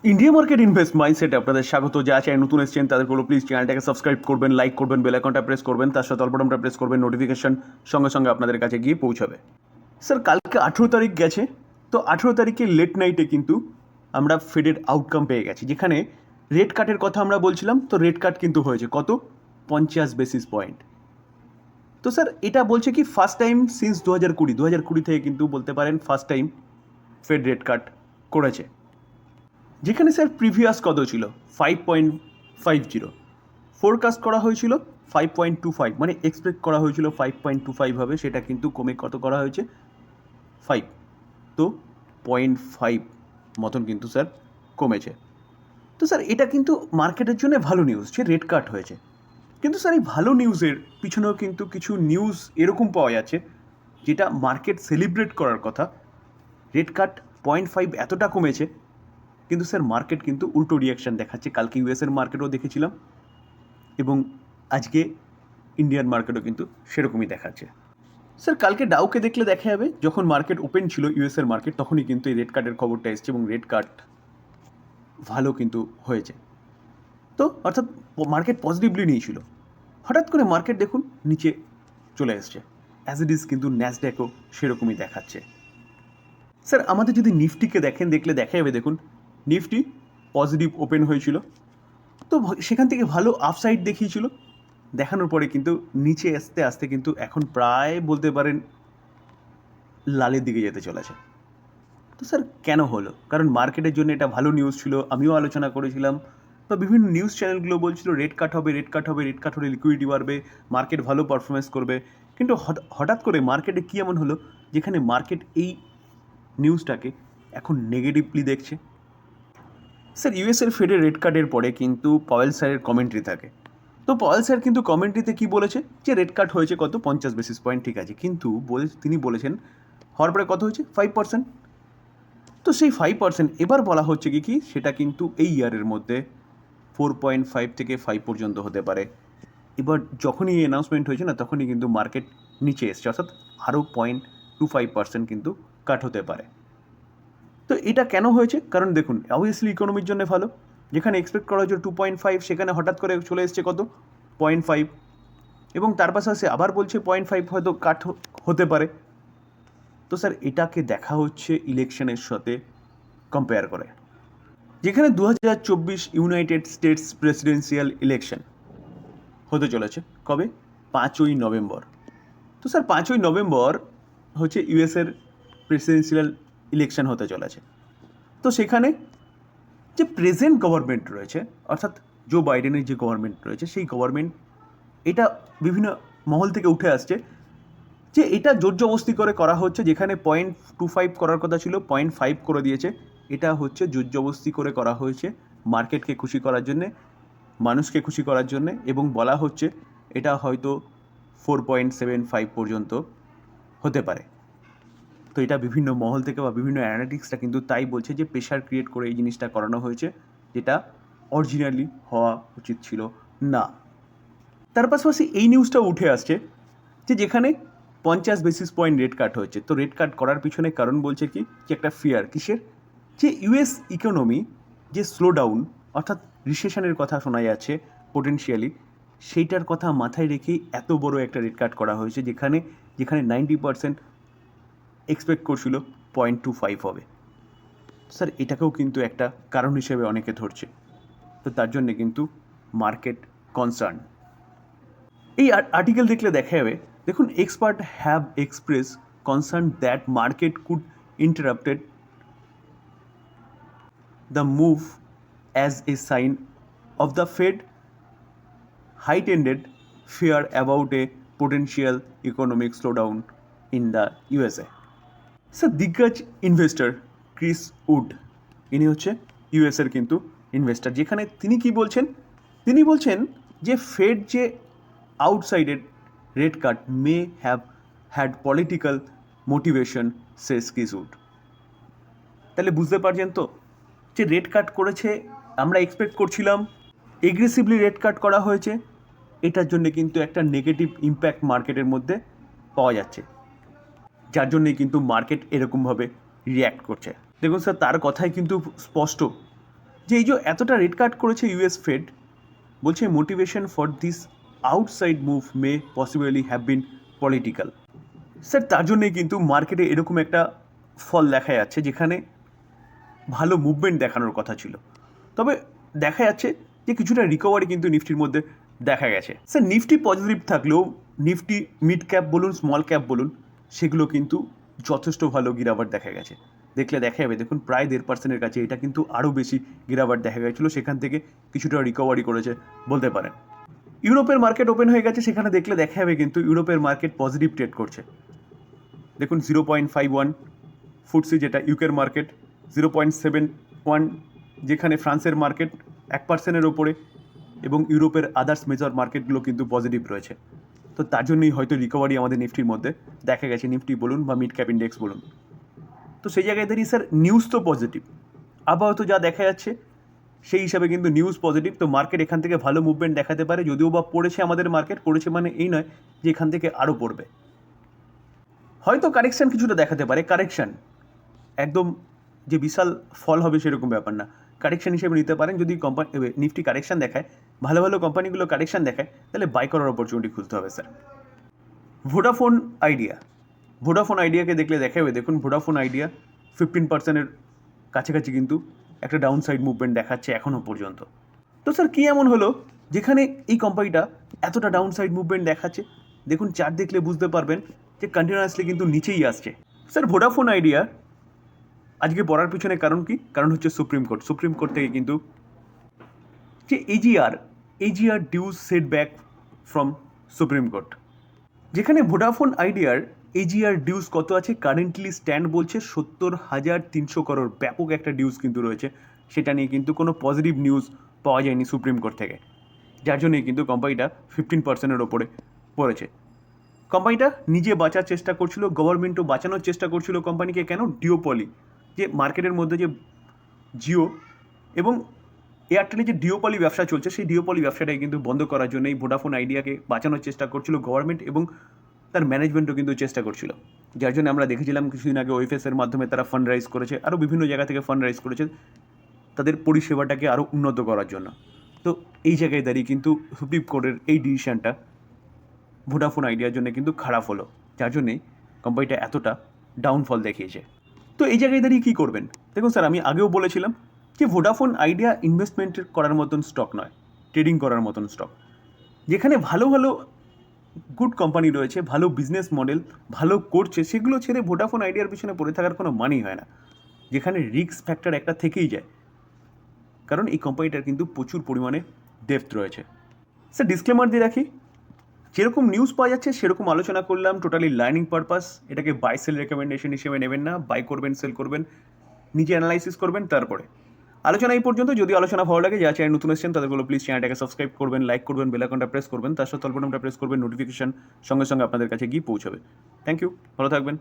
India market invest মাইন্ডসেটে আপনাদের স্বাগত। যা চ্যানেল নতুন এসেছেন তাদেরগুলো প্লিজ চ্যানেলটাকে সাবস্ক্রাইব করবেন, লাইক করবেন, বেল আইকনটা প্রেস করবেন, তার সাথে অল বাটনটা প্রেস করবেন, নোটিফিকেশন সঙ্গে সঙ্গে আপনাদের কাছে গিয়ে পৌঁছাবে। স্যার কালকে 18 তারিখ গেছে, তো 18 তারিখে লেট নাইটে কিন্তু আমরা ফেডের আউটকাম পেয়ে গেছি, যেখানে রেট কাটের কথা আমরা বলছিলাম। তো রেট কাট কিন্তু হয়েছে কত, 50 বেসিস পয়েন্ট। তো স্যার এটা বলছে কি ফার্স্ট টাইম সিন্স 2020 থেকে কিন্তু বলতে পারেন first time Fed rate cut করেছে, যেখানে স্যার প্রিভিয়াস কত ছিল 5.50, ফোরকাস্ট করা হয়েছিল 5.25, মানে এক্সপেক্ট করা হয়েছিল 5.25 হবে, সেটা কিন্তু কমে কত করা হয়েছে 5। তো 0.5 মতন কিন্তু স্যার কমেছে। তো স্যার এটা কিন্তু মার্কেটের জন্য ভালো নিউজ যে রেট কাট হয়েছে, কিন্তু স্যার এই ভালো নিউজের পিছনেও কিন্তু কিছু নিউজ এরকম পাওয়া যাচ্ছে যেটা মার্কেট সেলিব্রেট করার কথা। রেট কাট 0.5 এতটা কমেছে, কিন্তু স্যার মার্কেট কিন্তু উল্টো রিয়াকশান দেখাচ্ছে। কালকে ইউএসের মার্কেটও দেখেছিলাম এবং আজকে ইন্ডিয়ান মার্কেটও কিন্তু সেরকমই দেখাচ্ছে। স্যার কালকে ডাউকে দেখলে দেখা যাবে যখন মার্কেট ওপেন ছিল ইউএসের মার্কেট, তখনই কিন্তু এই রেড কার্ডের খবরটা এসছে এবং রেড কার্ড ভালো কিন্তু হয়েছে। তো অর্থাৎ মার্কেট পজিটিভলি নিয়েছিল, হঠাৎ করে মার্কেট দেখুন নিচে চলে এসছে। অ্যাজ ইট ইজ কিন্তু ন্যাসড্যাকও সেরকমই দেখাচ্ছে। স্যার আমাদের যদি নিফটিকে দেখেন, দেখলে দেখা যাবে দেখুন নিফটি পজিটিভ ওপেন হয়েছিল, তো সেখান থেকে ভালো আপসাইড দেখিয়েছিল, দেখানোর পরে কিন্তু নিচে আসতে আসতে কিন্তু এখন প্রায় বলতে পারেন লালের দিকে যেতে চলেছে। তো স্যার কেন হলো? কারণ মার্কেটের জন্য এটা ভালো নিউজ ছিল, আমিও আলোচনা করেছিলাম, বা বিভিন্ন নিউজ চ্যানেলগুলো বলছিল রেট কাট হবে, রেট কাট হবে, রেট কাট হলে লিকুইডিটি বাড়বে, মার্কেট ভালো পারফরমেন্স করবে। কিন্তু হঠাৎ করে মার্কেটে কী এমন হলো যেখানে মার্কেট এই নিউজটাকে এখন নেগেটিভলি দেখছে? স্যার ইউএসের ফেডের রেট কার্ডের পরে কিন্তু পাওয়েল স্যারের কমেন্ট্রি থাকে। তো পাওয়েল স্যার কিন্তু কমেন্ট্রিতে কী বলেছে যে রেট কাট হয়েছে কত 50 বেসিস পয়েন্ট, ঠিক আছে, কিন্তু তিনি বলেছেন হওয়ার পরে কত হয়েছে 5%। তো সেই 5% এবার বলা হচ্ছে কি সেটা কিন্তু এই ইয়ারের মধ্যে 4.5 থেকে 5 পর্যন্ত হতে পারে। এবার যখনই এই অ্যানাউন্সমেন্ট হয়েছে না, তখনই কিন্তু মার্কেট নিচে এসছে, অর্থাৎ আরও 0.25% কিন্তু কাট হতে পারে। তো এটা কেন হয়েছে? কারণ দেখুন অবভিয়াসলি ইকোনমির জন্য ভালো, যেখানে এক্সপেক্ট করা হয়েছিল 2.5, সেখানে হঠাৎ করে চলে এসছে কত 0.5, এবং তার পাশাপাশি আবার বলছে 0.5 হয়তো কাট হতে পারে। তো স্যার এটাকে দেখা হচ্ছে ইলেকশনের সাথে কম্পেয়ার করে, যেখানে 2024 ইউনাইটেড স্টেটস প্রেসিডেন্সিয়াল ইলেকশন হতে চলেছে কবে, 5ই নভেম্বর। তো স্যার 5ই নভেম্বর হচ্ছে ইউএসের প্রেসিডেন্সিয়াল ইলেকশন হতে চলেছে। তো সেখানে যে প্রেজেন্ট গভর্নমেন্ট রয়েছে, অর্থাৎ জো বাইডেনের যে গভর্নমেন্ট রয়েছে, সেই গভর্নমেন্ট এটা বিভিন্ন মহল থেকে উঠে আসছে যে এটা জোরজবস্তি করে করা হচ্ছে, যেখানে 0.25 করার কথা ছিল 0.5 করে দিয়েছে। এটা হচ্ছে জোরজবস্তি করে করা হয়েছে মার্কেটকে খুশি করার জন্যে, মানুষকে খুশি করার জন্যে, এবং বলা হচ্ছে এটা হয়তো 4.75 পর্যন্ত হতে পারে। তো এটা বিভিন্ন মহল থেকে বা বিভিন্ন অ্যানালিটিক্সটা কিন্তু তাই বলছে যে প্রেশার ক্রিয়েট করে এই জিনিসটা করানো হয়েছে, যেটা অরিজিনালি হওয়া উচিত ছিল না। তার পাশাপাশি এই নিউজটা উঠে আসছে যে যেখানে 50 বেসিস পয়েন্ট রেট কাট হয়েছে, তো রেট কাট করার পিছনে কারণ বলছে কি যে একটা ফিয়ার কিসের, যে ইউএস ইকোনমি যে স্লো ডাউন, অর্থাৎ রিসেশনের কথা শোনা যাচ্ছে পোটেনশিয়ালি, সেইটার কথা মাথায় রেখেই এত বড় একটা রেট কাট করা হয়েছে, যেখানে 90% এক্সপেক্ট করছিল 0.25 হবে। স্যার এটাকেও কিন্তু একটা কারণ হিসেবে অনেকে ধরছে, তো তার জন্যে কিন্তু মার্কেট কনসার্ন। এই আর্টিকেল দেখলে দেখা যাবে দেখুন expert have express concern that market could interrupted the move as a sign of the Fed heightened fear about a potential economic slowdown in the USA. Sir দিগ্গজ ইনভেস্টর ক্রিস উড, ইনি হচ্ছে ইউএসের কিন্তু investor, যেখানে তিনি কি বলছেন, তিনি বলছেন যে ফেড যে outsized rate cut may have had political motivation, says Chris Wood. তাহলে বুঝতে পারছেন তো যে রেট কাট করেছে, আমরা এক্সপেক্ট করছিলাম এগ্রেসিভলি রেট কাট করা হয়েছে, এটার জন্য কিন্তু একটা নেগেটিভ ইম্প্যাক্ট মার্কেটের মধ্যে পাওয়া যাচ্ছে, যার জন্যই কিন্তু মার্কেট এরকমভাবে রিয়্যাক্ট করছে। দেখুন স্যার তার কথাই কিন্তু স্পষ্ট যে এই যে এতটা রেট কাট করেছে ইউএস ফেড, বলছে motivation for this outside move May possibly have been political. Sir তার জন্যই কিন্তু মার্কেটে এরকম একটা ফল দেখা যাচ্ছে যেখানে ভালো মুভমেন্ট দেখানোর কথা ছিল, তবে দেখা যাচ্ছে যে কিছুটা রিকভারি কিন্তু নিফটির মধ্যে দেখা গেছে। স্যার নিফটি পজিটিভ থাকলেও নিফটি মিড ক্যাপ বলুন স্মল ক্যাপ বলুন সেগুলো কিন্তু যথেষ্ট ভালো গিরাবার দেখা গেছে। দেখলে দেখা যাবে, দেখুন প্রায় 1.5% কাছে, এটা কিন্তু আরও বেশি গিরাবার দেখা গেছিলো, সেখান থেকে কিছুটা রিকভারি করেছে বলতে পারেন। ইউরোপের মার্কেট ওপেন হয়ে গেছে, সেখানে দেখলে দেখা যাবে কিন্তু ইউরোপের মার্কেট পজিটিভ ট্রেড করছে। দেখুন 0.51 ফুটসি যেটা ইউকের মার্কেট, 0.71 যেখানে ফ্রান্সের মার্কেট 1%-এর ওপরে, এবং ইউরোপের আদার্স মেজর মার্কেটগুলো কিন্তু পজিটিভ রয়েছে। তো তার জন্যই হয়তো রিকভারি আমাদের নিফটির মধ্যে দেখা গেছে, নিফটি বলুন বা মিড ক্যাপ ইন্ডেক্স বলুন। তো সেই জায়গায় দাঁড়িয়ে স্যার নিউজ তো পজিটিভ, আপাতত যা দেখা যাচ্ছে সেই হিসাবে কিন্তু নিউজ পজিটিভ। তো মার্কেট এখান থেকে ভালো মুভমেন্ট দেখাতে পারে, যদিও বা পড়েছে আমাদের মার্কেট, পড়েছে মানে এই নয় যে এখান থেকে আরও পড়বে, হয়তো কারেকশান কিছুটা দেখাতে পারে। কারেকশান একদম যে বিশাল ফল হবে সেরকম ব্যাপার না, কারেকশান হিসেবে নিতে পারেন। যদি নিফটি কারেকশান দেখায়, ভালো ভালো কোম্পানিগুলো কারেকশান দেখায়, তাহলে বাই করার অপরচুনিটি খুলতে হবে স্যার। ভোডাফোন আইডিয়াকে দেখলে দেখা যাবে, দেখুন ভোডাফোন আইডিয়া 15%-এর কাছাকাছি কিন্তু একটা ডাউন সাইড মুভমেন্ট দেখাচ্ছে এখনও পর্যন্ত। তো স্যার কী এমন হলো যেখানে এই কোম্পানিটা এতটা ডাউন সাইড মুভমেন্ট দেখাচ্ছে? দেখুন চার্ট দেখলে বুঝতে পারবেন যে কন্টিনিউয়াসলি কিন্তু নিচেই আসছে। স্যার ভোডাফোন আইডিয়া আজকে পড়ার পিছনে কারণ কি? কারণ হচ্ছে সুপ্রিম কোর্ট থেকে কিন্তু যে AGR dues set back from supreme court, যেখানে ভোডাফোন আইডিয়ার এজিআর ডিউজ কত আছে কারেন্টলি স্ট্যান্ড বলছে 70,300 করোড়, ব্যাপক একটা ডিউজ কিন্তু রয়েছে। সেটা নিয়ে কিন্তু কোনো পজিটিভ নিউজ পাওয়া যায়নি সুপ্রিম কোর্ট থেকে, যার জন্যই কিন্তু কোম্পানিটা 15%-এর ওপরে পড়েছে। কোম্পানিটা নিজে বাঁচার চেষ্টা করছিল, গভর্নমেন্টও বাঁচানোর চেষ্টা করছিল কোম্পানিকে। কেন? ডিওপলি, যে মার্কেটের মধ্যে যে জিও এবং এয়ারটেলে যে ডিওপলি ব্যবসা চলছে, সেই ডিওপলি ব্যবসাটাই কিন্তু বন্ধ করার জন্য এই ভোডাফোন আইডিয়াকে বাঁচানোর চেষ্টা করছিল গভর্নমেন্ট, এবং তার ম্যানেজমেন্টও কিন্তু চেষ্টা করছিল। যার জন্য আমরা দেখেছিলাম কিছুদিন আগে ওএফএসের মাধ্যমে তারা ফান্ড রাইজ করেছে, আরও বিভিন্ন জায়গা থেকে ফান্ড রাইজ করেছে তাদের পরিষেবাটাকে আরও উন্নত করার জন্য। তো এই জায়গায় দাঁড়িয়ে কিন্তু সুপ্রিম কোর্টের এই ডিসিশনটা ভোডাফোন আইডিয়ার জন্য কিন্তু খারাপ হলো, যার জন্যেই কোম্পানিটা এতটা ডাউনফল দেখিয়েছে। তো এই জায়গায় দাঁড়িয়ে কী করবেন? দেখুন স্যার, আমি আগেও বলেছিলাম যে ভোডাফোন আইডিয়া ইনভেস্টমেন্ট করার মতন স্টক নয়, ট্রেডিং করার মতন স্টক। যেখানে ভালো ভালো গুড কোম্পানি রয়েছে, ভালো বিজনেস মডেল ভালো করছে, সেগুলো ছেড়ে ভোডাফোন আইডিয়ার পিছনে পড়ে থাকার কোনো মানেই হয় না, যেখানে রিস্ক ফ্যাক্টর একটা থেকেই যায়, কারণ এই কোম্পানিটার কিন্তু প্রচুর পরিমাণে ডেপথ রয়েছে। স্যার ডিসক্লেমার দিয়ে রাখি, যেরকম নিউজ পাওয়া যাচ্ছে সেরকম আলোচনা করলাম, টোটালি লার্নিং পারপাস। এটাকে বাই সেল রেকমেন্ডেশন হিসেবে নেবেন না, বাই করবেন সেল করবেন নিজে অ্যানালাইসিস করবেন, তারপরে আলোচনা এই পর্যন্ত। যদি আলোচনা ভালো লাগে, যা চ্যানেল নতুন এসেছেন তাদেরগুলো প্লিজ চ্যানেলটাকে সাবস্ক্রাইব করবেন, লাইক করবেন, বেল আইকনটা প্রেস করবেন, তার সাথে তলবটনটা প্রেস করবেন, নোটিফিকেশন সঙ্গে সঙ্গে আপনাদের কাছে গিয়ে পৌঁছাবে। থ্যাংক ইউ, ভালো থাকবেন।